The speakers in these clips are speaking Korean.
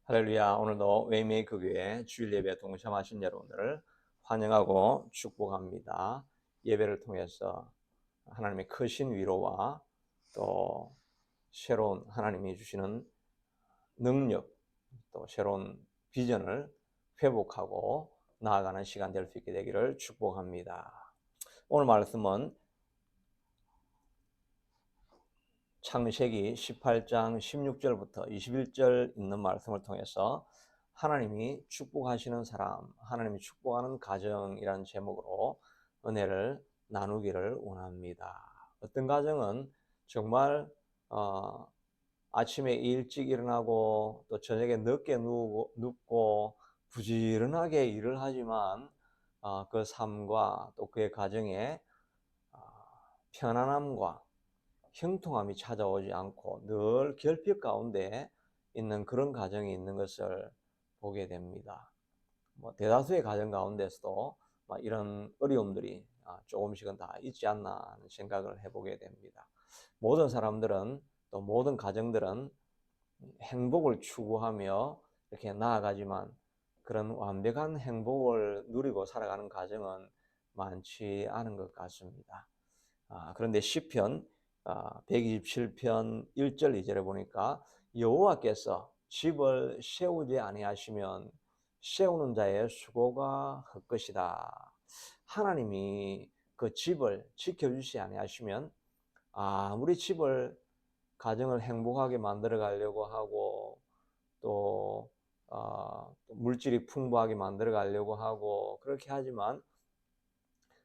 할렐루야. 오늘도 웨이메이커 교회 주일 예배에 동참하신 여러분들을 환영하고 축복합니다. 예배를 통해서 하나님의 크신 위로와 또 새로운 하나님이 주시는 능력, 또 새로운 비전을 회복하고 나아가는 시간 될 수 있게 되기를 축복합니다. 오늘 말씀은 창세기 18장 16절부터 21절 있는 말씀을 통해서 하나님이 축복하시는 사람, 하나님이 축복하는 가정이라는 제목으로 은혜를 나누기를 원합니다. 어떤 가정은 정말 아침에 일찍 일어나고 또 저녁에 늦게 눕고 부지런하게 일을 하지만 그 삶과 또 그의 가정에 편안함과 형통함이 찾아오지 않고 늘 결핍 가운데 있는 그런 가정이 있는 것을 보게 됩니다. 대다수의 가정 가운데서도 이런 어려움들이 조금씩은 다 있지 않나 하는 생각을 해보게 됩니다. 모든 사람들은 또 모든 가정들은 행복을 추구하며 이렇게 나아가지만 그런 완벽한 행복을 누리고 살아가는 가정은 많지 않은 것 같습니다. 그런데 시편 127편 1절 2절에 보니까 여호와께서 집을 세우지 아니하시면 세우는 자의 수고가 헛것이다. 하나님이 그 집을 지켜주시 아니하시면 아무리 집을 가정을 행복하게 만들어 가려고 하고 또 물질이 풍부하게 만들어 가려고 하고 그렇게 하지만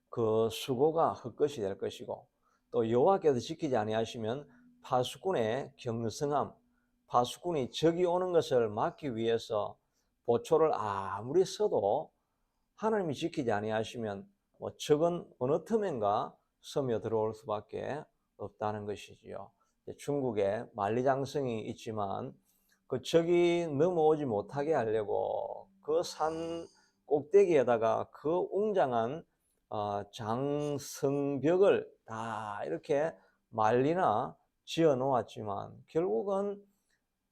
그 수고가 헛것이 될 것이고 또 여호와께서 지키지 아니하시면 파수꾼의 경성함, 파수꾼이 적이 오는 것을 막기 위해서 보초를 아무리 써도 하나님이 지키지 아니하시면 적은 어느 틈엔가 스며 들어올 수밖에 없다는 것이지요. 중국에 만리장성이 있지만 그 적이 넘어오지 못하게 하려고 그 산 꼭대기에다가 그 웅장한 장성벽을 다 이렇게 만리나 지어 놓았지만 결국은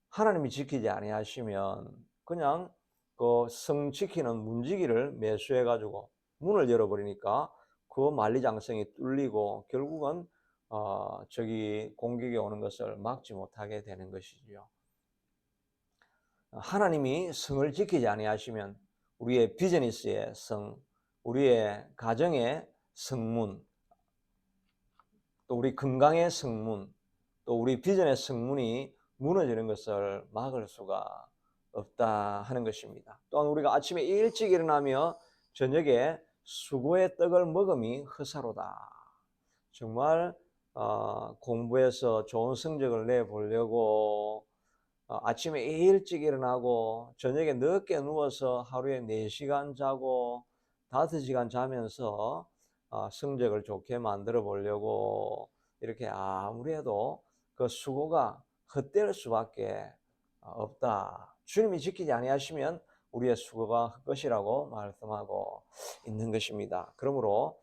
하나님이 지키지 아니하시면 그냥 그 성 지키는 문지기를 매수해 가지고 문을 열어버리니까 그 만리장성이 뚫리고 결국은 저기 공격이 오는 것을 막지 못하게 되는 것이지요. 하나님이 성을 지키지 아니하시면 우리의 비즈니스의 성, 우리의 가정의 성문, 또 우리 건강의 성문, 또 우리 비전의 성문이 무너지는 것을 막을 수가 없다 하는 것입니다. 또한 우리가 아침에 일찍 일어나며 저녁에 수고의 떡을 먹음이 허사로다. 정말 공부해서 좋은 성적을 내보려고 아침에 일찍 일어나고 저녁에 늦게 누워서 하루에 4시간 자고 5시간 자면서 성적을 좋게 만들어 보려고 이렇게 아무리 해도 그 수고가 헛될 수밖에 없다. 주님이 지키지 아니하시면 우리의 수고가 헛것이라고 말씀하고 있는 것입니다. 그러므로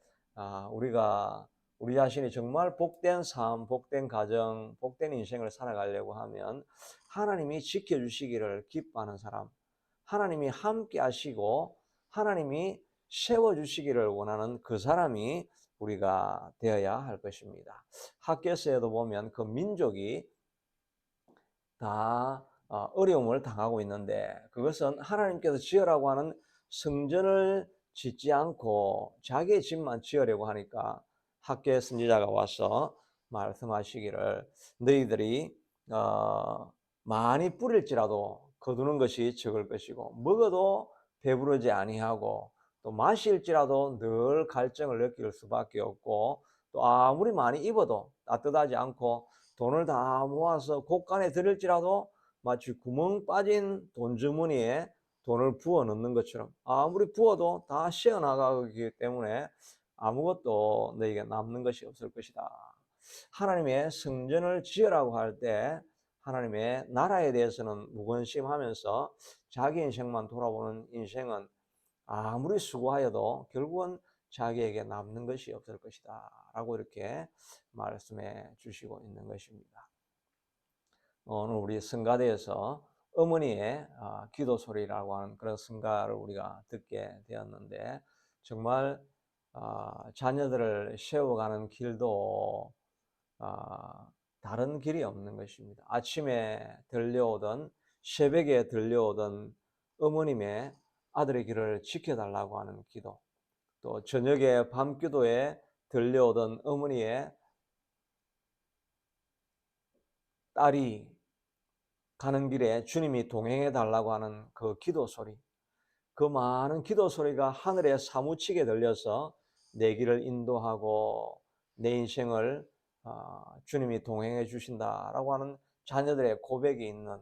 우리가 우리 자신이 정말 복된 삶, 복된 가정, 복된 인생을 살아가려고 하면 하나님이 지켜주시기를 기뻐하는 사람, 하나님이 함께 하시고 하나님이 세워주시기를 원하는 그 사람이 우리가 되어야 할 것입니다. 학교에서도 보면 그 민족이 다 어려움을 당하고 있는데 그것은 하나님께서 지으라고 하는 성전을 짓지 않고 자기의 집만 지으려고 하니까 학교의 선지자가 와서 말씀하시기를 너희들이 많이 뿌릴지라도 거두는 것이 적을 것이고 먹어도 배부르지 아니하고 또 마실지라도 늘 갈증을 느낄 수밖에 없고 또 아무리 많이 입어도 따뜻하지 않고 돈을 다 모아서 곳간에 들일지라도 마치 구멍 빠진 돈주머니에 돈을 부어 넣는 것처럼 아무리 부어도 다 새어나가기 때문에 아무것도 너에게 남는 것이 없을 것이다. 하나님의 성전을 지으라고 할 때 하나님의 나라에 대해서는 무관심하면서 자기 인생만 돌아보는 인생은 아무리 수고하여도 결국은 자기에게 남는 것이 없을 것이다 라고 이렇게 말씀해 주시고 있는 것입니다. 오늘 우리 성가대에서 어머니의 기도 소리라고 하는 그런 성가를 우리가 듣게 되었는데, 정말 자녀들을 세워가는 길도 다른 길이 없는 것입니다. 아침에 들려오던, 새벽에 들려오던 어머님의 아들의 길을 지켜달라고 하는 기도, 또 저녁에 밤기도에 들려오던 어머니의 딸이 가는 길에 주님이 동행해 달라고 하는 그 기도 소리, 그 많은 기도 소리가 하늘에 사무치게 들려서 내 길을 인도하고 내 인생을 주님이 동행해 주신다라고 하는 자녀들의 고백이 있는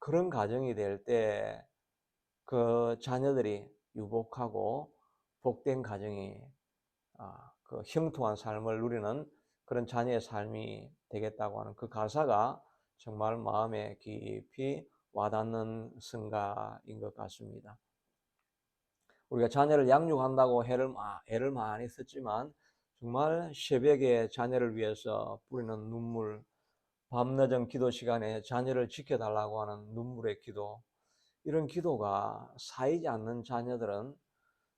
그런 가정이 될 때, 그 자녀들이 유복하고 복된 가정이, 그 형통한 삶을 누리는 그런 자녀의 삶이 되겠다고 하는 그 가사가 정말 마음에 깊이 와닿는 성가인 것 같습니다. 우리가 자녀를 양육한다고 애를 많이 썼지만, 정말 새벽에 자녀를 위해서 뿌리는 눈물, 밤늦은 기도 시간에 자녀를 지켜달라고 하는 눈물의 기도, 이런 기도가 쌓이지 않는 자녀들은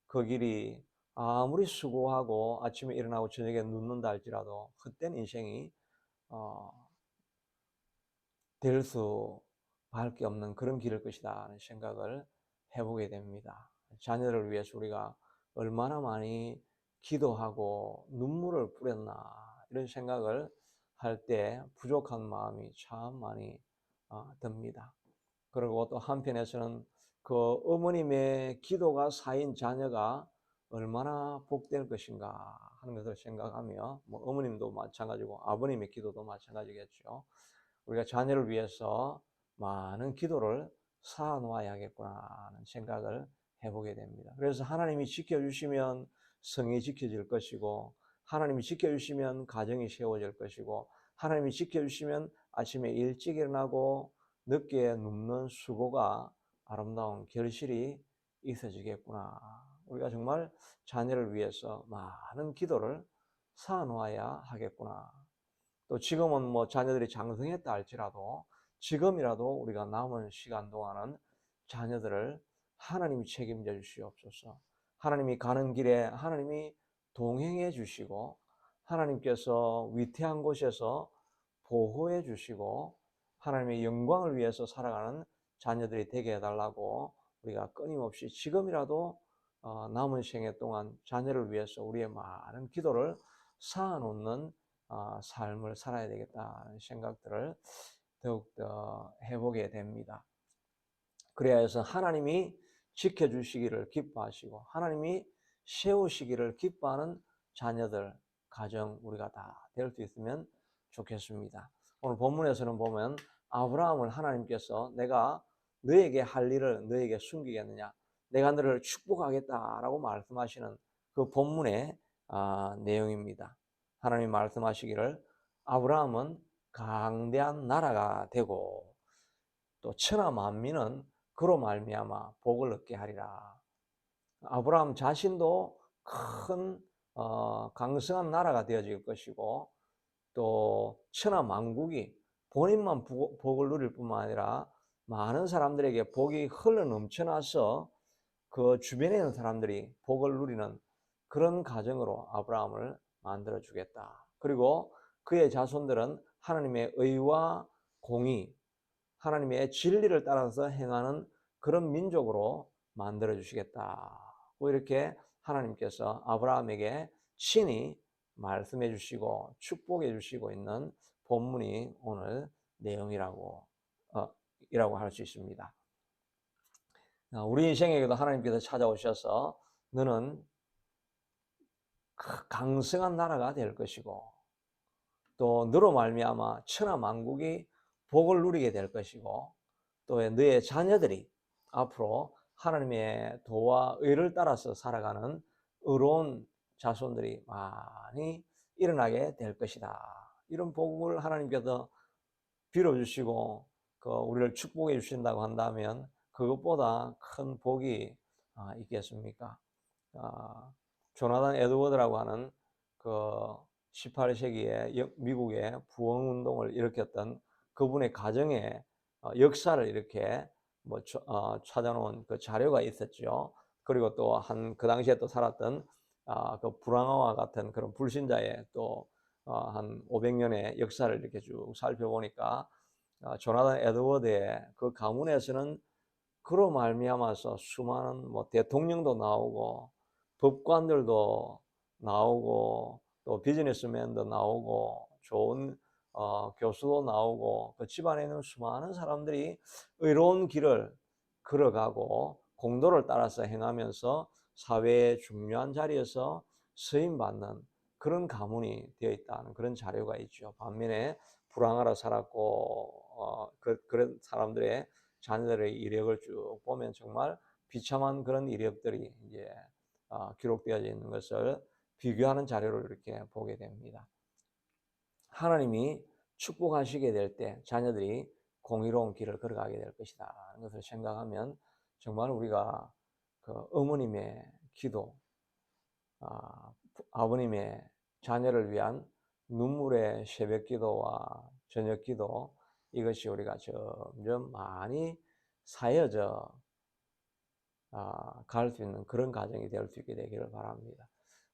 그 길이 아무리 수고하고 아침에 일어나고 저녁에 눕는다 할지라도 헛된 인생이 어, 될 수밖에 없는 그런 길일 것이다 하는 생각을 해보게 됩니다. 자녀를 위해서 우리가 얼마나 많이 기도하고 눈물을 뿌렸나, 이런 생각을 할 때 부족한 마음이 참 많이 듭니다. 그리고 또 한편에서는 그 어머님의 기도가 쌓인 자녀가 얼마나 복될 것인가 하는 것을 생각하며, 뭐 어머님도 마찬가지고 아버님의 기도도 마찬가지겠죠. 우리가 자녀를 위해서 많은 기도를 쌓아놓아야겠구나 하는 생각을 해보게 됩니다. 그래서 하나님이 지켜주시면 성이 지켜질 것이고, 하나님이 지켜주시면 가정이 세워질 것이고, 하나님이 지켜주시면 아침에 일찍 일어나고 늦게 눕는 수고가 아름다운 결실이 있어지겠구나. 우리가 정말 자녀를 위해서 많은 기도를 쌓아놓아야 하겠구나. 또 지금은 뭐 자녀들이 장성했다 할지라도 지금이라도 우리가 남은 시간 동안은 자녀들을 하나님이 책임져 주시옵소서. 하나님이 가는 길에 하나님이 동행해 주시고, 하나님께서 위태한 곳에서 보호해 주시고, 하나님의 영광을 위해서 살아가는 자녀들이 되게 해달라고 우리가 끊임없이 지금이라도 남은 생애 동안 자녀를 위해서 우리의 많은 기도를 쌓아놓는 삶을 살아야 되겠다는 생각들을 더욱더 해보게 됩니다. 그래야 해서 하나님이 지켜주시기를 기뻐하시고 하나님이 세우시기를 기뻐하는 자녀들, 가정 우리가 다 될 수 있으면 좋겠습니다. 오늘 본문에서는 보면 아브라함을 하나님께서 내가 너에게 할 일을 너에게 숨기겠느냐, 내가 너를 축복하겠다라고 말씀하시는 그 본문의 내용입니다. 하나님 말씀하시기를 아브라함은 강대한 나라가 되고 또 천하 만민은 그로 말미암아 복을 얻게 하리라. 아브라함 자신도 큰 강성한 나라가 되어질 것이고, 또 천하 만국이 본인만 복을 누릴 뿐만 아니라 많은 사람들에게 복이 흘러 넘쳐나서 그 주변에 있는 사람들이 복을 누리는 그런 가정으로 아브라함을 만들어 주겠다. 그리고 그의 자손들은 하나님의 의와 공의, 하나님의 진리를 따라서 행하는 그런 민족으로 만들어 주시겠다. 이렇게 하나님께서 아브라함에게 친히 말씀해 주시고 축복해 주시고 있는 본문이 오늘 내용이라고 이라고 할 수 있습니다. 우리 인생에게도 하나님께서 찾아오셔서 너는 강성한 나라가 될 것이고 또 너로 말미암아 천하 만국이 복을 누리게 될 것이고, 또 너의 자녀들이 앞으로 하나님의 도와 의를 따라서 살아가는 의로운 자손들이 많이 일어나게 될 것이다. 이런 복을 하나님께서 빌어주시고 우리를 축복해 주신다고 한다면 그것보다 큰 복이 있겠습니까? 조나단 에드워드라고 하는 그 18세기에 미국의 부흥운동을 일으켰던 그분의 가정의 역사를 이렇게 뭐 찾아놓은 그 자료가 있었죠. 그리고 또 그 당시에 또 살았던 그 브랑아와 같은 그런 불신자의 또 한 500년의 역사를 이렇게 쭉 살펴보니까 조나단 에드워드의 그 가문에서는 그로 말미암아서 수많은 뭐 대통령도 나오고 법관들도 나오고 또 비즈니스맨도 나오고 좋은 교수도 나오고 그 집안에 있는 수많은 사람들이 의로운 길을 걸어가고 공도를 따라서 행하면서 사회의 중요한 자리에서 쓰임받는 그런 가문이 되어 있다는 그런 자료가 있죠. 반면에 불황하러 살았고 그런 사람들의 자녀들의 이력을 쭉 보면 정말 비참한 그런 이력들이 이제 기록되어져 있는 것을 비교하는 자료를 이렇게 보게 됩니다. 하나님이 축복하시게 될 때 자녀들이 공의로운 길을 걸어가게 될 것이다 하는 것을 생각하면 정말 우리가 그 어머님의 기도, 아버님의 자녀를 위한 눈물의 새벽 기도와 저녁 기도, 이것이 우리가 점점 많이 쌓여져 갈 수 있는 그런 가정이 될 수 있게 되기를 바랍니다.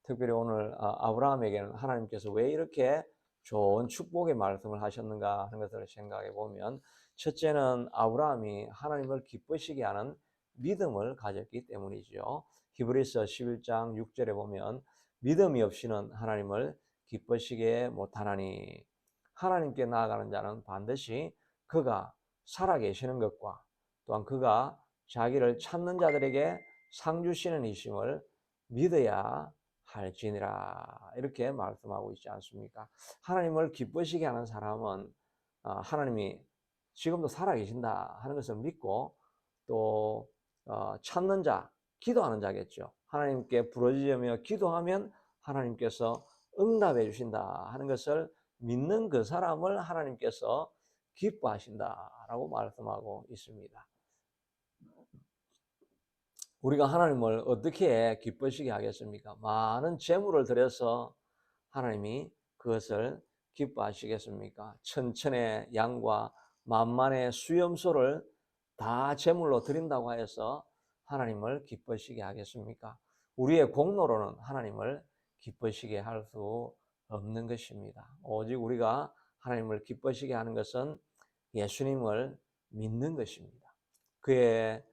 특별히 오늘 아브라함에게는 하나님께서 왜 이렇게 좋은 축복의 말씀을 하셨는가 하는 것을 생각해 보면, 첫째는 아브라함이 하나님을 기쁘시게 하는 믿음을 가졌기 때문이죠. 히브리서 11장 6절에 보면 믿음이 없이는 하나님을 기쁘시게 못하나니, 하나님께 나아가는 자는 반드시 그가 살아계시는 것과 또한 그가 자기를 찾는 자들에게 상 주시는 이심을 믿어야 할지니라, 이렇게 말씀하고 있지 않습니까? 하나님을 기쁘시게 하는 사람은 하나님이 지금도 살아계신다 하는 것을 믿고, 또 찾는 자, 기도하는 자겠죠. 하나님께 부르짖으며 기도하면 하나님께서 응답해 주신다 하는 것을 믿는 그 사람을 하나님께서 기뻐하신다라고 말씀하고 있습니다. 우리가 하나님을 어떻게 기쁘시게 하겠습니까? 많은 재물을 들여서 하나님이 그것을 기뻐하시겠습니까? 천천의 양과 만만의 수염소를 다 제물로 드린다고 해서 하나님을 기쁘시게 하겠습니까? 우리의 공로로는 하나님을 기쁘시게 할 수 없는 것입니다. 오직 우리가 하나님을 기쁘시게 하는 것은 예수님을 믿는 것입니다. 그의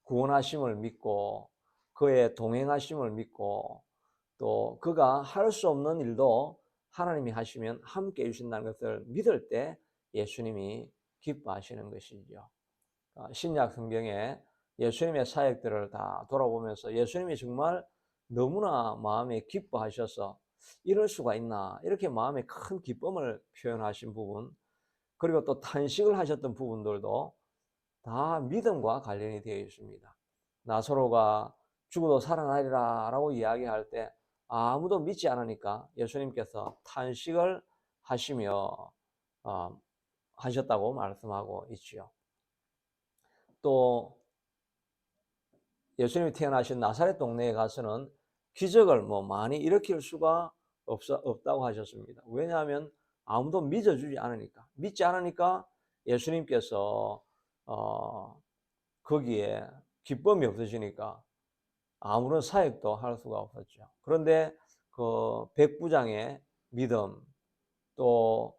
구원하심을 믿고 그의 동행하심을 믿고, 또 그가 할 수 없는 일도 하나님이 하시면 함께 해주신다는 것을 믿을 때 예수님이 기뻐하시는 것이죠. 신약 성경에 예수님의 사역들을 다 돌아보면서 예수님이 정말 너무나 마음에 기뻐하셔서 이럴 수가 있나, 이렇게 마음에 큰 기쁨을 표현하신 부분, 그리고 또 탄식을 하셨던 부분들도 다 믿음과 관련이 되어 있습니다. 나사로가 죽어도 살아나리라 라고 이야기할 때 아무도 믿지 않으니까 예수님께서 탄식을 하시며 하셨다고 말씀하고 있지요. 또 예수님이 태어나신 나사렛 동네에 가서는 기적을 많이 일으킬 수가 없다고 하셨습니다. 왜냐하면 아무도 믿지 않으니까 예수님께서 거기에 기쁨이 없으시니까 아무런 사역도 할 수가 없었죠. 그런데 그 백부장의 믿음, 또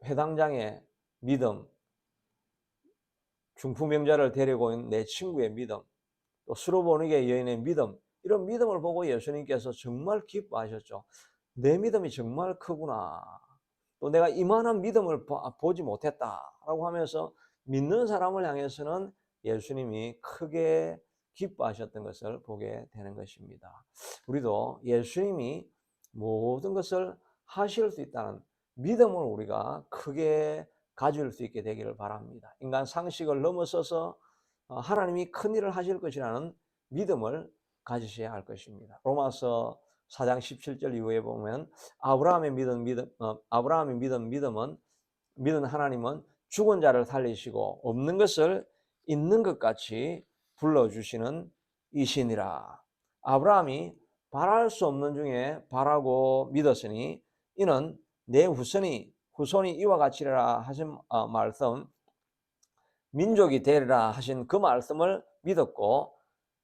회당장의 믿음, 중풍병자를 데리고 온 내 친구의 믿음, 또 수로보니게 여인의 믿음, 이런 믿음을 보고 예수님께서 정말 기뻐하셨죠. 내 믿음이 정말 크구나. 또 내가 이만한 믿음을 보지 못했다라고 하면서 믿는 사람을 향해서는 예수님이 크게 기뻐하셨던 것을 보게 되는 것입니다. 우리도 예수님이 모든 것을 하실 수 있다는 믿음을 우리가 크게 가질 수 있게 되기를 바랍니다. 인간 상식을 넘어서서 하나님이 큰 일을 하실 것이라는 믿음을 가지셔야 할 것입니다. 로마서 4장 17절 이후에 보면 아브라함의 믿은 하나님은 죽은 자를 살리시고 없는 것을 있는 것 같이 불러주시는 이시니라. 아브라함이 바랄 수 없는 중에 바라고 믿었으니 이는 내 후손이 이와 같이라 하신 말씀, 민족이 되리라 하신 그 말씀을 믿었고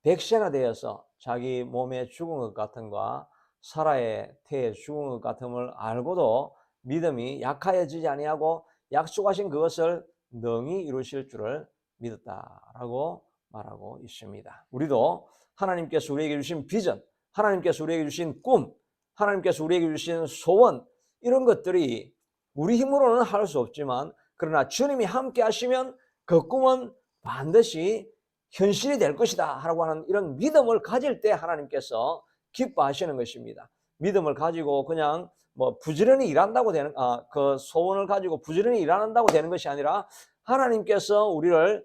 백세가 되어서 자기 몸에 죽은 것 같은과 사라의 태에 죽은 것 같음을 알고도 믿음이 약하여지지 아니하고 약속하신 그것을 능히 이루실 줄을 믿었다라고 말하고 있습니다. 우리도 하나님께서 우리에게 주신 비전, 하나님께서 우리에게 주신 꿈, 하나님께서 우리에게 주신 소원, 이런 것들이 우리 힘으로는 할 수 없지만 그러나 주님이 함께 하시면 그 꿈은 반드시 현실이 될 것이다 라고 하는 이런 믿음을 가질 때 하나님께서 기뻐하시는 것입니다. 믿음을 가지고 그냥 뭐 부지런히 일한다고 되는, 그 소원을 가지고 부지런히 일한다고 되는 것이 아니라 하나님께서 우리를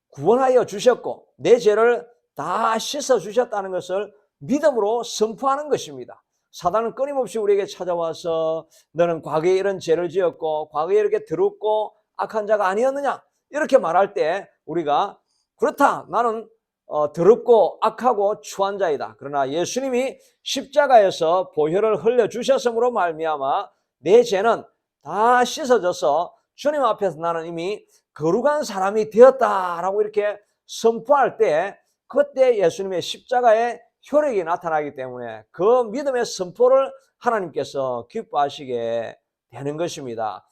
구원하여 주셨고 내 죄를 다 씻어 주셨다는 것을 믿음으로 선포하는 것입니다. 사단은 끊임없이 우리에게 찾아와서 너는 과거에 이런 죄를 지었고 과거에 이렇게 더럽고 악한 자가 아니었느냐 이렇게 말할 때 우리가 그렇다, 나는 더럽고 악하고 추한 자이다. 그러나 예수님이 십자가에서 보혈을 흘려주셨으므로 말미암아 내 죄는 다 씻어져서 주님 앞에서 나는 이미 거룩한 사람이 되었다라고 이렇게 선포할 때 그때 예수님의 십자가의 효력이 나타나기 때문에 그 믿음의 선포를 하나님께서 기뻐하시게 되는 것입니다.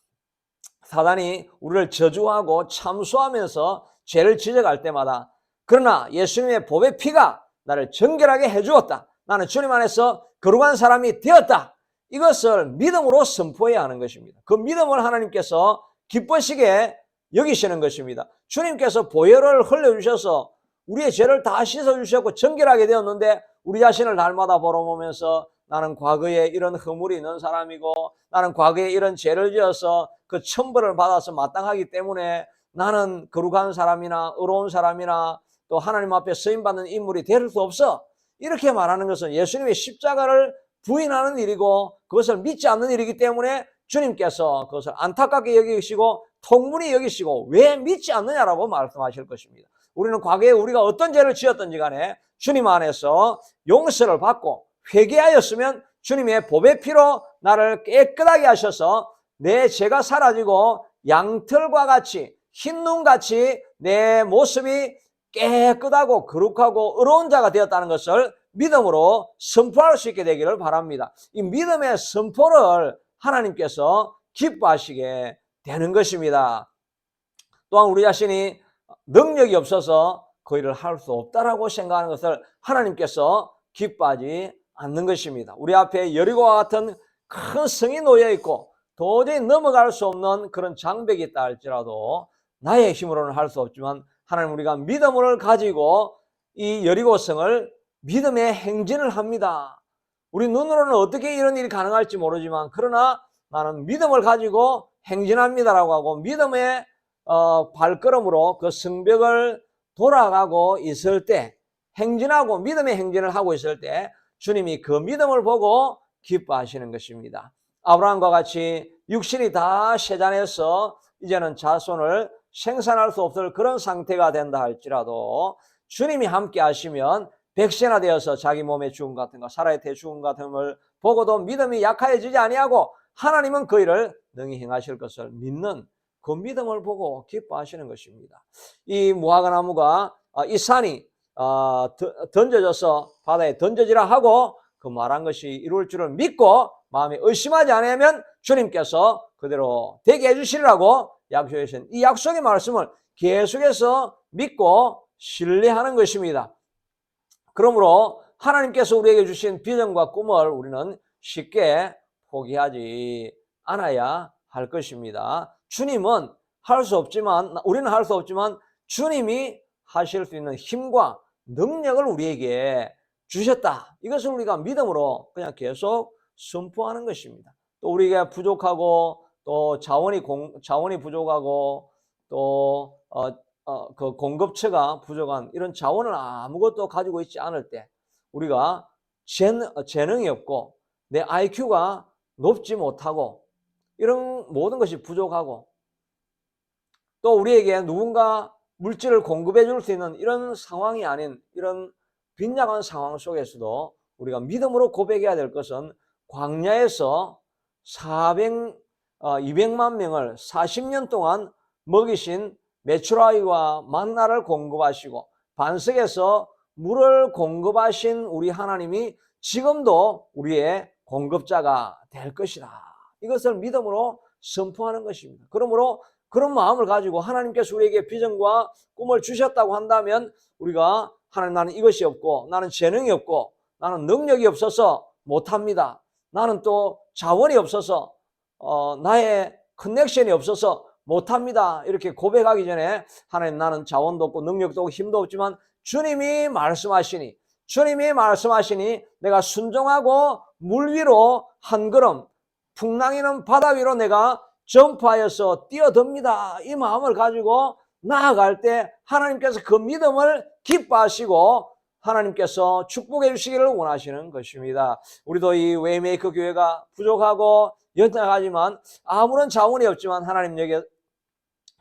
사단이 우리를 저주하고 참소하면서 죄를 지적할 때마다 그러나 예수님의 보배 피가 나를 정결하게 해주었다. 나는 주님 안에서 거룩한 사람이 되었다. 이것을 믿음으로 선포해야 하는 것입니다. 그 믿음을 하나님께서 기쁘시게 여기시는 것입니다. 주님께서 보혈을 흘려주셔서 우리의 죄를 다 씻어주셨고 정결하게 되었는데 우리 자신을 날마다 바라보면서 나는 과거에 이런 허물이 있는 사람이고 나는 과거에 이런 죄를 지어서 그 천벌을 받아서 마땅하기 때문에 나는 거룩한 사람이나 의로운 사람이나 또 하나님 앞에 쓰임받는 인물이 될 수 없어. 이렇게 말하는 것은 예수님의 십자가를 부인하는 일이고 그것을 믿지 않는 일이기 때문에 주님께서 그것을 안타깝게 여기시고 통분히 여기시고 왜 믿지 않느냐라고 말씀하실 것입니다. 우리는 과거에 우리가 어떤 죄를 지었든지 간에 주님 안에서 용서를 받고 회개하였으면 주님의 보배 피로 나를 깨끗하게 하셔서 내 죄가 사라지고 양털과 같이 흰 눈같이 내 모습이 깨끗하고 거룩하고 의로운 자가 되었다는 것을 믿음으로 선포할 수 있게 되기를 바랍니다. 이 믿음의 선포를 하나님께서 기뻐하시게 되는 것입니다. 또한 우리 자신이 능력이 없어서 그 일을 할 수 없다라고 생각하는 것을 하나님께서 기뻐하지 않는 것입니다. 우리 앞에 여리고와 같은 큰 성이 놓여 있고 도저히 넘어갈 수 없는 그런 장벽이 있다 할지라도 나의 힘으로는 할 수 없지만 하나님 우리가 믿음을 가지고 이 여리고성을 믿음의 행진을 합니다. 우리 눈으로는 어떻게 이런 일이 가능할지 모르지만 그러나 나는 믿음을 가지고 행진합니다라고 하고 믿음의 발걸음으로 그 성벽을 돌아가고 있을 때 행진하고 믿음의 행진을 하고 있을 때 주님이 그 믿음을 보고 기뻐하시는 것입니다. 아브라함과 같이 육신이 다 쇠잔해서 이제는 자손을 생산할 수 없을 그런 상태가 된다 할지라도 주님이 함께 하시면 백세나 되어서 자기 몸의 죽음 같은 거 사라의 태 죽음 같음을 보고도 믿음이 약하여지지 아니하고 하나님은 그 일을 능히 행하실 것을 믿는 그 믿음을 보고 기뻐하시는 것입니다. 이 무화과나무가 이 산이 던져져서 바다에 던져지라 하고 그 말한 것이 이룰 줄을 믿고 마음에 의심하지 않으면 주님께서 그대로 되게 해주시리라고 약속하신 이 약속의 말씀을 계속해서 믿고 신뢰하는 것입니다. 그러므로 하나님께서 우리에게 주신 비전과 꿈을 우리는 쉽게 포기하지 않아야 할 것입니다. 주님은 할 수 없지만 우리는 할 수 없지만 주님이 하실 수 있는 힘과 능력을 우리에게 주셨다. 이것을 우리가 믿음으로 그냥 계속 선포하는 것입니다. 또 우리가 부족하고 또 자원이 부족하고 또 그 공급처가 부족한 이런 자원을 아무것도 가지고 있지 않을 때 우리가 재능이 없고 내 IQ가 높지 못하고 이런 모든 것이 부족하고 또 우리에게 누군가 물질을 공급해 줄 수 있는 이런 상황이 아닌 이런 빈약한 상황 속에서도 우리가 믿음으로 고백해야 될 것은 광야에서 200만 명을 40년 동안 먹이신 메추라기와 만나를 공급하시고 반석에서 물을 공급하신 우리 하나님이 지금도 우리의 공급자가 될 것이다. 이것을 믿음으로 선포하는 것입니다. 그러므로 그런 마음을 가지고 하나님께서 우리에게 비전과 꿈을 주셨다고 한다면 우리가 하나님, 나는 이것이 없고 나는 재능이 없고 나는 능력이 없어서 못합니다. 나는 또 자원이 없어서 나의 커넥션이 없어서 못합니다. 이렇게 고백하기 전에 하나님, 나는 자원도 없고 능력도 없고 힘도 없지만 주님이 말씀하시니 내가 순종하고 물 위로 한 걸음, 풍랑이는 바다 위로 내가 점프하여서 뛰어듭니다. 이 마음을 가지고 나아갈 때 하나님께서 그 믿음을 기뻐하시고 하나님께서 축복해 주시기를 원하시는 것입니다. 우리도 이 웨이메이커 교회가 부족하고 연약하지만 아무런 자원이 없지만 하나님에게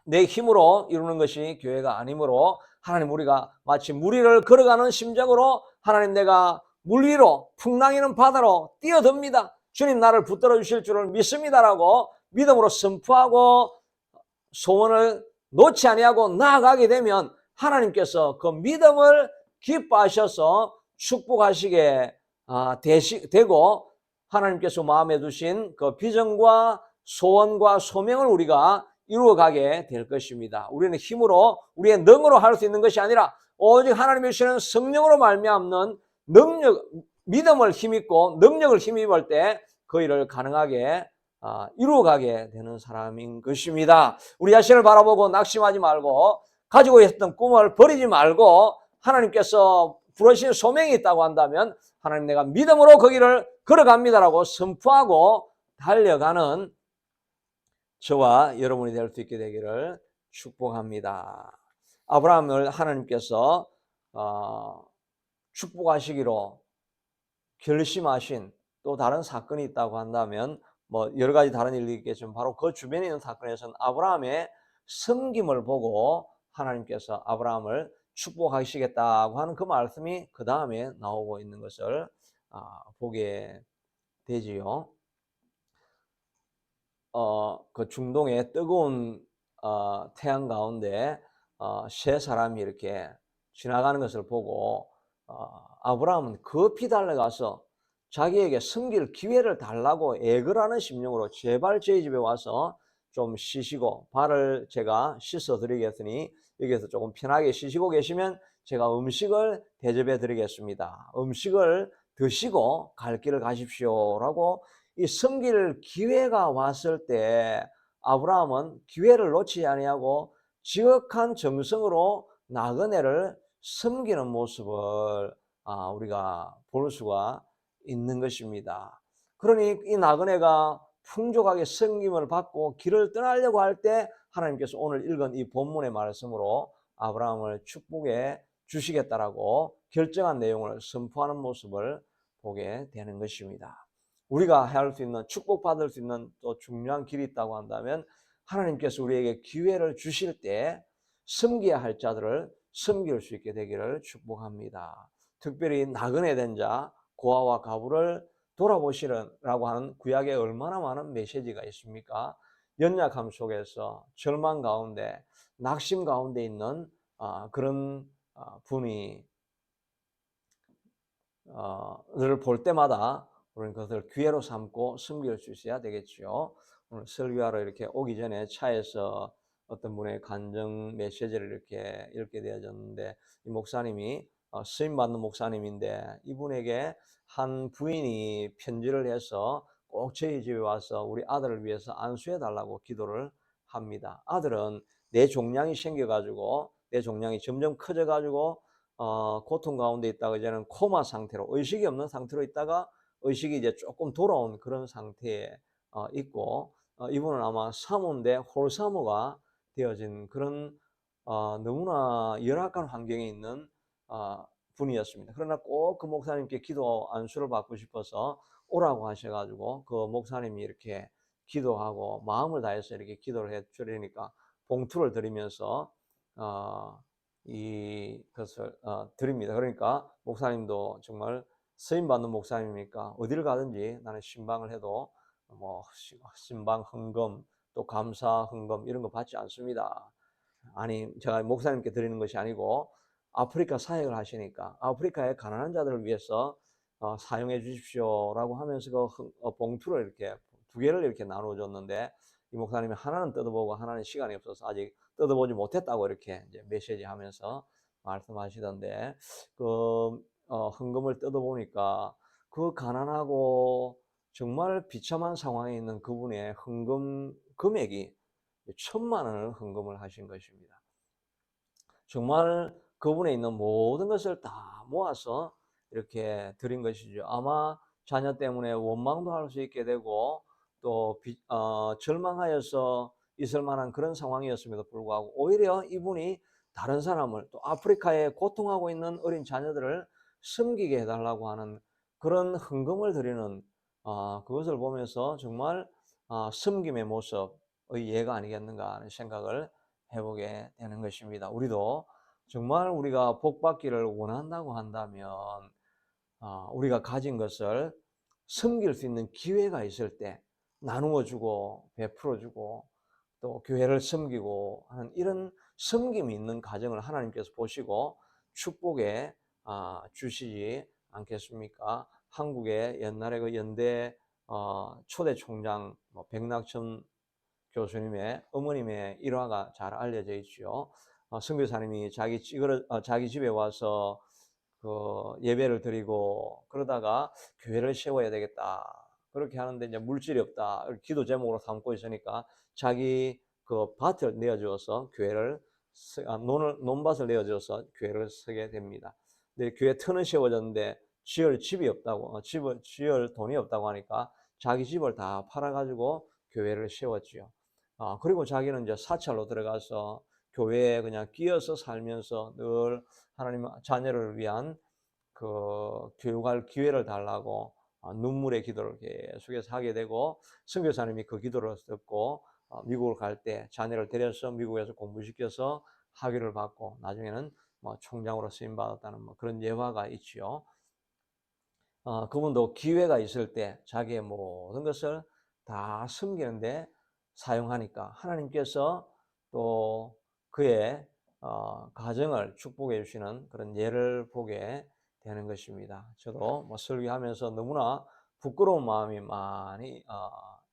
내 힘으로 이루는 것이 교회가 아니므로 하나님, 우리가 마치 물 위를 걸어가는 심정으로 하나님, 내가 물 위로 풍랑이는 바다로 뛰어듭니다. 주님 나를 붙들어 주실 줄을 믿습니다라고 믿음으로 선포하고 소원을 놓지 아니하고 나아가게 되면 하나님께서 그 믿음을 기뻐하셔서 축복하시게 되고 하나님께서 마음에 두신 그 비전과 소원과 소명을 우리가 이루어가게 될 것입니다. 우리는 힘으로, 우리의 능으로 할 수 있는 것이 아니라 오직 하나님이 주시는 성령으로 말미암는 능력, 믿음을 힘입고 능력을 힘입을 때 그 일을 가능하게 이루어가게 되는 사람인 것입니다. 우리 자신을 바라보고 낙심하지 말고 가지고 있었던 꿈을 버리지 말고 하나님께서 부르신 소명이 있다고 한다면 하나님, 내가 믿음으로 거기를 걸어갑니다라고 선포하고 달려가는 저와 여러분이 될 수 있게 되기를 축복합니다. 아브라함을 하나님께서 축복하시기로 결심하신 또 다른 사건이 있다고 한다면 뭐 여러 가지 다른 일이 있겠지만 바로 그 주변에 있는 사건에서는 아브라함의 섬김을 보고 하나님께서 아브라함을 축복하시겠다고 하는 그 말씀이 그 다음에 나오고 있는 것을 보게 되지요. 그 중동의 뜨거운 태양 가운데 세 사람이 이렇게 지나가는 것을 보고 아브라함은 급히 달려가서 자기에게 섬길 기회를 달라고 애걸하는 심령으로, 제발 저희 집에 와서 좀 쉬시고 발을 제가 씻어 드리겠으니 여기에서 조금 편하게 쉬시고 계시면 제가 음식을 대접해 드리겠습니다. 음식을 드시고 갈 길을 가십시오 라고 이 섬길 기회가 왔을 때 아브라함은 기회를 놓치지 아니하고 지극한 정성으로 나그네를 섬기는 모습을 우리가 볼 수가 있는 것입니다. 그러니 이 나그네가 풍족하게 섬김을 받고 길을 떠나려고 할 때 하나님께서 오늘 읽은 이 본문의 말씀으로 아브라함을 축복해 주시겠다라고 결정한 내용을 선포하는 모습을 보게 되는 것입니다. 우리가 할 수 있는, 축복받을 수 있는 또 중요한 길이 있다고 한다면 하나님께서 우리에게 기회를 주실 때 섬겨야 할 자들을 섬길 수 있게 되기를 축복합니다. 특별히 나그네 된 자, 고아와 가부를 돌아보시라고 하는 구약에 얼마나 많은 메시지가 있습니까? 연약함 속에서 절망 가운데, 낙심 가운데 있는 그런 분이 를 볼 때마다 우리는 그것을 기회로 삼고 섬길 수 있어야 되겠죠. 오늘 설교하러 이렇게 오기 전에 차에서 어떤 분의 간증 메시지를 이렇게 읽게 되어졌는데, 이 목사님이 쓰임 받는 목사님인데 이분에게 한 부인이 편지를 해서 꼭 저희 집에 와서 우리 아들을 위해서 안수해 달라고 기도를 합니다. 아들은 내 종양이 생겨가지고 내 종양이 점점 커져가지고 고통 가운데 있다가 이제는 코마 상태로, 의식이 없는 상태로 있다가 의식이 이제 조금 돌아온 그런 상태에 있고, 이분은 아마 사모인데 홀사모가 되어진 그런 너무나 열악한 환경에 있는 분이었습니다. 그러나 꼭 그 목사님께 기도 안수를 받고 싶어서 오라고 하셔가지고 그 목사님이 이렇게 기도하고 마음을 다해서 이렇게 기도를 해 주려니까 봉투를 드리면서 이것을 드립니다. 그러니까 목사님도 정말 쓰임 받는 목사님이니까 어디를 가든지 나는 신방을 해도 뭐 신방 헌금 또 감사 헌금 이런 거 받지 않습니다. 아니 제가 목사님께 드리는 것이 아니고 아프리카 사역을 하시니까 아프리카의 가난한 자들을 위해서 사용해 주십시오라고 하면서 봉투를 이렇게 두 개를 이렇게 나눠 줬는데 이 목사님이 하나는 뜯어보고 하나는 시간이 없어서 아직 뜯어보지 못했다고 이렇게 이제 메시지 하면서 말씀하시던데 헌금을 뜯어보니까 그 가난하고 정말 비참한 상황에 있는 그분의 헌금 금액이 1,000만 원을 헌금을 하신 것입니다. 정말 그분에 있는 모든 것을 다 모아서 이렇게 드린 것이죠. 아마 자녀 때문에 원망도 할 수 있게 되고 또 절망하여서 있을 만한 그런 상황이었음에도 불구하고 오히려 이분이 다른 사람을 또 아프리카에 고통하고 있는 어린 자녀들을 섬기게 해달라고 하는 그런 헌금을 드리는 그것을 보면서 정말 섬김의 모습의 예가 아니겠는가 하는 생각을 해보게 되는 것입니다. 우리도 정말 우리가 복 받기를 원한다고 한다면 우리가 가진 것을 섬길 수 있는 기회가 있을 때 나누어 주고 베풀어 주고 또 교회를 섬기고 하는 이런 섬김이 있는 가정을 하나님께서 보시고 축복에 주시지 않겠습니까? 한국의 옛날에 그 연대 초대 총장 백낙천 교수님의 어머님의 일화가 잘 알려져 있죠. 선교사님이 자기 집에 와서 그 예배를 드리고 그러다가 교회를 세워야 되겠다. 그렇게 하는데 이제 물질이 없다. 기도 제목으로 삼고 있으니까 자기 그 밭을 내어주어서 교회를 논밭을 내어주어서 교회를 서게 됩니다. 근데 교회 터는 세워졌는데 지을 집이 없다고 지을 돈이 없다고 하니까 자기 집을 다 팔아가지고 교회를 세웠지요. 그리고 자기는 이제 사찰로 들어가서 교회에 그냥 끼어서 살면서 늘 하나님 자녀를 위한 그 교육할 기회를 달라고 눈물의 기도를 계속해서 하게 되고 선교사님이 그 기도를 듣고 미국을 갈 때 자녀를 데려서 미국에서 공부시켜서 학위를 받고 나중에는 총장으로 쓰임 받았다는 그런 예화가 있지요. 그분도 기회가 있을 때 자기의 모든 것을 다 섬기는데 사용하니까 하나님께서 또 그의 가정을 축복해 주시는 그런 예를 보게 되는 것입니다. 저도 설교하면서 너무나 부끄러운 마음이 많이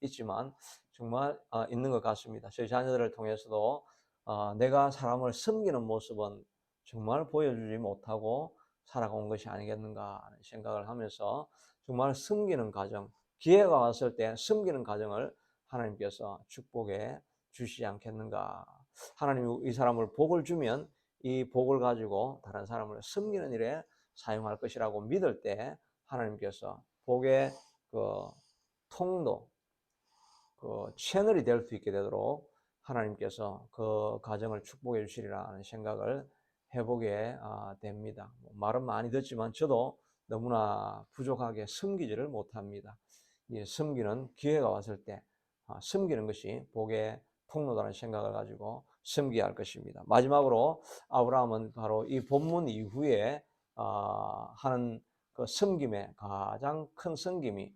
있지만 정말 있는 것 같습니다. 저희 자녀들을 통해서도 내가 사람을 섬기는 모습은 정말 보여주지 못하고 살아온 것이 아니겠는가 하는 생각을 하면서 정말 섬기는 가정, 기회가 왔을 때 섬기는 가정을 하나님께서 축복해 주시지 않겠는가. 하나님이 이 사람을 복을 주면 이 복을 가지고 다른 사람을 섬기는 일에 사용할 것이라고 믿을 때 하나님께서 복의 그 통로, 그 채널이 될 수 있게 되도록 하나님께서 그 가정을 축복해 주시리라 하는 생각을 해보게 됩니다. 말은 많이 듣지만 저도 너무나 부족하게 섬기지를 못합니다. 섬기는 기회가 왔을 때 섬기는 것이 복의 통로라는 생각을 가지고 섬겨야 할 것입니다. 마지막으로 아브라함은 바로 이 본문 이후에 하는 그 섬김의 가장 큰 섬김이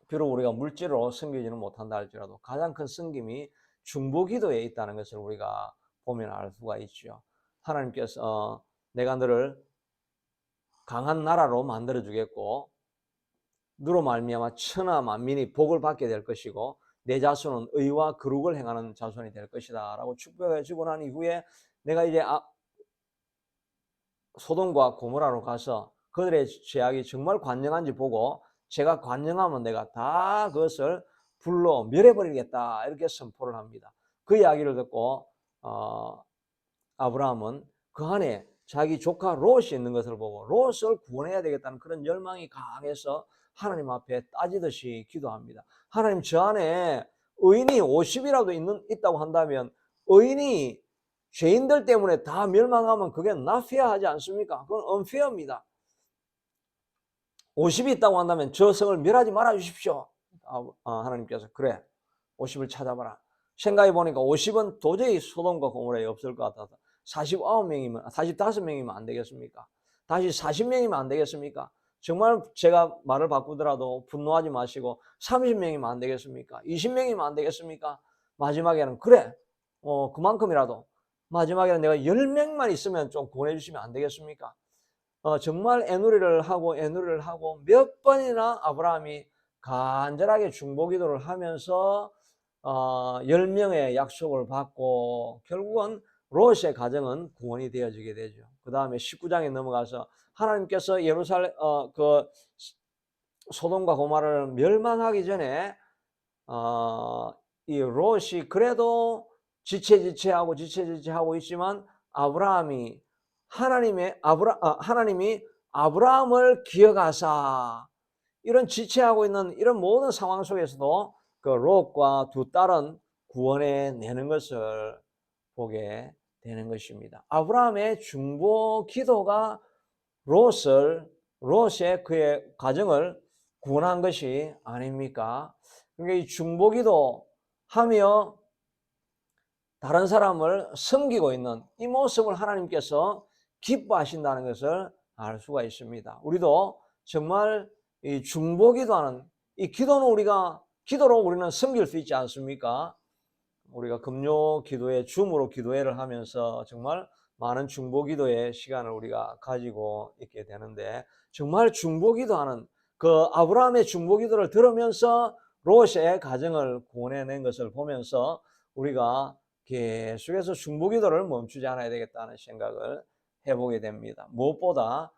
비록 우리가 물질로 섬기지는 못한다 할지라도 가장 큰 섬김이 중보기도에 있다는 것을 우리가 보면 알 수가 있죠. 하나님께서 내가 너를 강한 나라로 만들어 주겠고 너로 말미암아 천하 만민이 복을 받게 될 것이고 내 자손은 의와 거룩을 행하는 자손이 될 것이다 라고 축복해 주고 난 이후에 내가 이제 소돔과 고모라로 가서 그들의 죄악이 정말 관영한지 보고 제가 관영하면 내가 다 그것을 불로 멸해버리겠다 이렇게 선포를 합니다. 그 이야기를 듣고 아브라함은 그 안에 자기 조카 롯이 있는 것을 보고 롯을 구원해야 되겠다는 그런 열망이 강해서 하나님 앞에 따지듯이 기도합니다. 하나님 저 안에 의인이 50이라도 있다고 한다면 의인이 죄인들 때문에 다 멸망하면 그게 나피아하지 않습니까? 그건 언페어입니다. 50이 있다고 한다면 저 성을 멸하지 말아 주십시오. 하나님께서 그래 50을 찾아봐라. 생각해 보니까 50은 도저히 소돔과 고모라에 없을 것 같아서 49명이면 45명이면 안 되겠습니까? 다시 40명이면 안 되겠습니까? 정말 제가 말을 바꾸더라도 분노하지 마시고 30명이면 안 되겠습니까? 20명이면 안 되겠습니까? 마지막에는 그래 그만큼이라도 마지막에는 내가 10명만 있으면 좀 구원해 주시면 안 되겠습니까? 정말 애누리를 하고 몇 번이나 아브라함이 간절하게 중보기도를 하면서 10명의 약속을 받고 결국은 롯의 가정은 구원이 되어지게 되죠. 그 다음에 19장에 넘어가서 하나님께서 예루살렘 그 소돔과 고모라를 멸망하기 전에 이 롯이 그래도 지체하고 있지만 하나님이 아브라함을 기억하사 이런 지체하고 있는 이런 모든 상황 속에서도 그 롯과 두 딸은 구원해 내는 것을 보게 되는 것입니다. 아브라함의 중보 기도가 롯의 그의 가정을 구원한 것이 아닙니까? 그러니까 이 중보기도 하며 다른 사람을 섬기고 있는 이 모습을 하나님께서 기뻐하신다는 것을 알 수가 있습니다. 우리도 정말 이 중보기도하는 이 기도로 우리는 섬길 수 있지 않습니까? 우리가 금요 기도회, 줌으로 기도회를 하면서 정말 많은 중보기도의 시간을 우리가 가지고 있게 되는데 정말 중보기도하는 그 아브라함의 중보기도를 들으면서 롯의 가정을 구원해낸 것을 보면서 우리가 계속해서 중보기도를 멈추지 않아야 되겠다는 생각을 해보게 됩니다. 무엇보다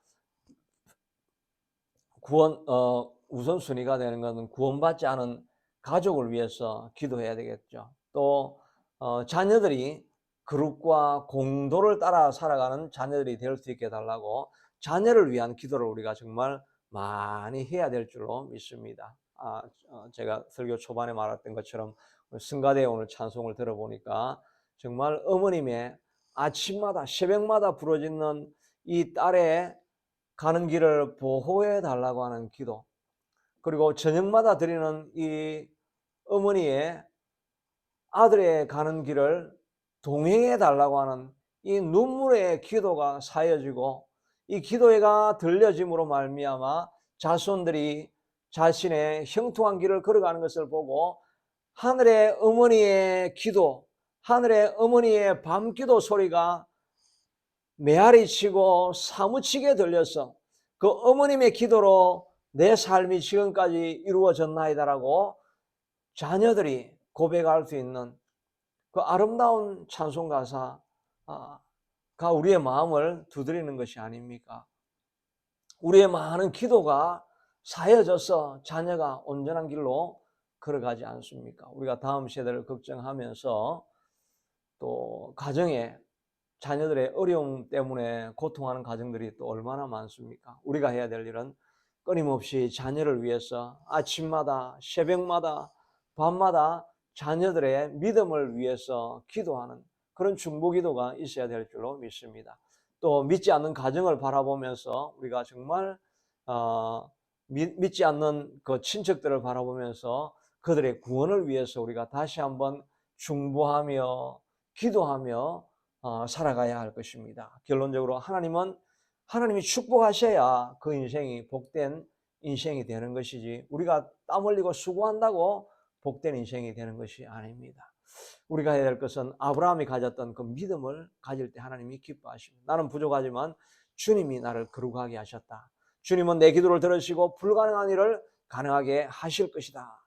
우선순위가 되는 것은 구원받지 않은 가족을 위해서 기도해야 되겠죠. 또 자녀들이 그룹과 공도를 따라 살아가는 자녀들이 될 수 있게 해달라고 자녀를 위한 기도를 우리가 정말 많이 해야 될 줄로 믿습니다. 제가 설교 초반에 말했던 것처럼 승가대에 오늘 찬송을 들어보니까 정말 어머님의 아침마다 새벽마다 부러지는 이 딸의 가는 길을 보호해 달라고 하는 기도, 그리고 저녁마다 드리는 이 어머니의 아들의 가는 길을 동행해 달라고 하는 이 눈물의 기도가 사여지고 이 기도가 들려짐으로 말미암아 자손들이 자신의 형통한 길을 걸어가는 것을 보고 하늘의 어머니의 기도, 하늘의 어머니의 밤기도 소리가 메아리 치고 사무치게 들려서 그 어머님의 기도로 내 삶이 지금까지 이루어졌나이다라고 자녀들이 고백할 수 있는 그 아름다운 찬송 가사가 우리의 마음을 두드리는 것이 아닙니까? 우리의 많은 기도가 사여져서 자녀가 온전한 길로 걸어가지 않습니까? 우리가 다음 세대를 걱정하면서 또 가정에 자녀들의 어려움 때문에 고통하는 가정들이 또 얼마나 많습니까? 우리가 해야 될 일은 끊임없이 자녀를 위해서 아침마다 새벽마다 밤마다 자녀들의 믿음을 위해서 기도하는 그런 중보기도가 있어야 될 줄로 믿습니다. 또 믿지 않는 가정을 바라보면서 우리가 정말 믿지 않는 그 친척들을 바라보면서 그들의 구원을 위해서 우리가 다시 한번 중보하며 기도하며 살아가야 할 것입니다. 결론적으로 하나님이 축복하셔야 그 인생이 복된 인생이 되는 것이지 우리가 땀 흘리고 수고한다고 복된 인생이 되는 것이 아닙니다. 우리가 해야 될 것은 아브라함이 가졌던 그 믿음을 가질 때 하나님이 기뻐하십니다. 나는 부족하지만 주님이 나를 거룩하게 하셨다. 주님은 내 기도를 들으시고 불가능한 일을 가능하게 하실 것이다.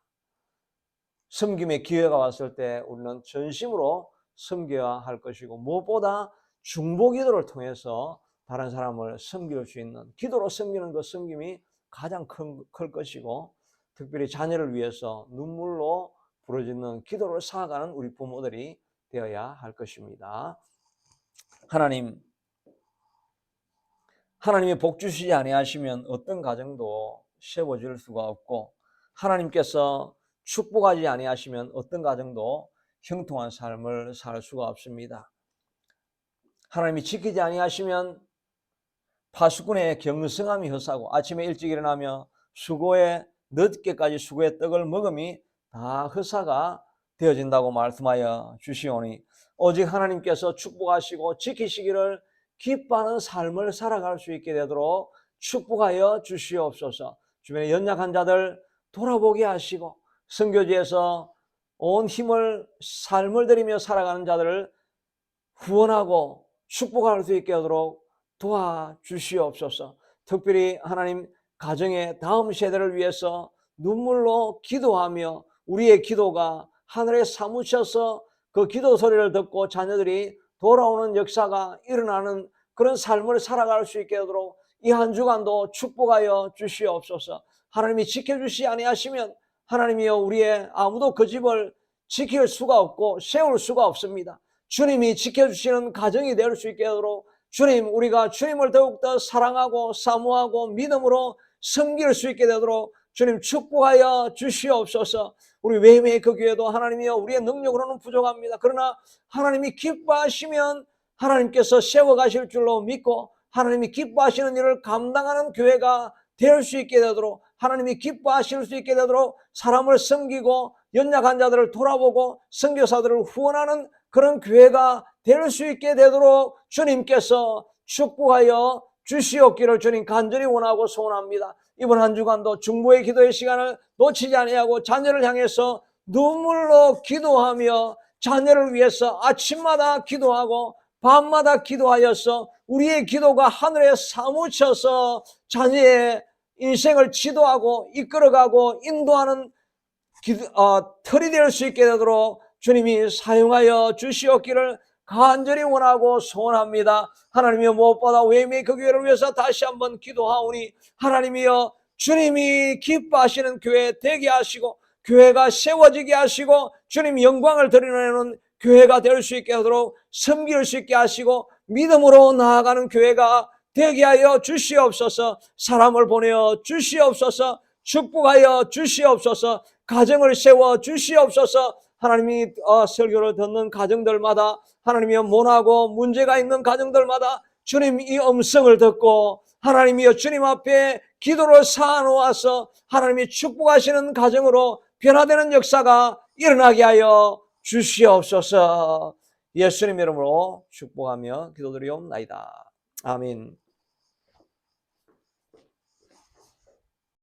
섬김의 기회가 왔을 때 우리는 전심으로 섬겨야 할 것이고 무엇보다 중보기도를 통해서 다른 사람을 섬길 수 있는 기도로 섬기는 그 섬김이 가장 클 것이고 특별히 자녀를 위해서 눈물로 부르짖는 기도를 쌓아가는 우리 부모들이 되어야 할 것입니다. 하나님이 복 주시지 아니하시면 어떤 가정도 세워질 수가 없고 하나님께서 축복하지 아니하시면 어떤 가정도 형통한 삶을 살 수가 없습니다. 하나님이 지키지 아니하시면 파수꾼의 경성함이 헛사고 아침에 일찍 일어나며 늦게까지 수고의 떡을 먹음이 다 헛사가 되어진다고 말씀하여 주시오니 오직 하나님께서 축복하시고 지키시기를 기뻐하는 삶을 살아갈 수 있게 되도록 축복하여 주시옵소서. 주변에 연약한 자들 돌아보게 하시고 선교지에서 온 힘을 삶을 들이며 살아가는 자들을 후원하고 축복할 수 있게 하도록 도와주시옵소서. 특별히 하나님 가정의 다음 세대를 위해서 눈물로 기도하며 우리의 기도가 하늘에 사무쳐서 그 기도 소리를 듣고 자녀들이 돌아오는 역사가 일어나는 그런 삶을 살아갈 수 있게 하도록 이 한 주간도 축복하여 주시옵소서. 하나님이 지켜주시 아니하시면 하나님이여 우리의 아무도 그 집을 지킬 수가 없고 세울 수가 없습니다. 주님이 지켜주시는 가정이 될 수 있게 하도록 주님, 우리가 주님을 더욱더 사랑하고 사모하고 믿음으로 섬길 수 있게 되도록 주님 축복하여 주시옵소서. 우리 웨이메이커 교회도 하나님이여 우리의 능력으로는 부족합니다. 그러나 하나님이 기뻐하시면 하나님께서 세워가실 줄로 믿고 하나님이 기뻐하시는 일을 감당하는 교회가 될 수 있게 되도록 하나님이 기뻐하실 수 있게 되도록 사람을 섬기고 연약한 자들을 돌아보고 선교사들을 후원하는 그런 교회가 될 수 있게 되도록 주님께서 축복하여 주시옵기를 주님 간절히 원하고 소원합니다. 이번 한 주간도 중보의 기도의 시간을 놓치지 아니하고 자녀를 향해서 눈물로 기도하며 자녀를 위해서 아침마다 기도하고 밤마다 기도하여서 우리의 기도가 하늘에 사무쳐서 자녀의 인생을 지도하고 이끌어가고 인도하는 틀이 될 수 있게 되도록 주님이 사용하여 주시옵기를 간절히 원하고 소원합니다. 하나님이여 무엇보다 웨이메이커 교회를 위해서 다시 한번 기도하오니 하나님이여 주님이 기뻐하시는 교회 되게 하시고 교회가 세워지게 하시고 주님 영광을 드러내는 교회가 될 수 있게 하도록 섬길 수 있게 하시고 믿음으로 나아가는 교회가 되게 하여 주시옵소서. 사람을 보내어 주시옵소서. 축복하여 주시옵소서. 가정을 세워 주시옵소서. 하나님이 설교를 듣는 가정들마다 하나님이여 모나고 문제가 있는 가정들마다 주님 이 음성을 듣고 하나님이여 주님 앞에 기도를 쌓아놓아서 하나님이 축복하시는 가정으로 변화되는 역사가 일어나게 하여 주시옵소서. 예수님 이름으로 축복하며 기도드리옵나이다. 아멘.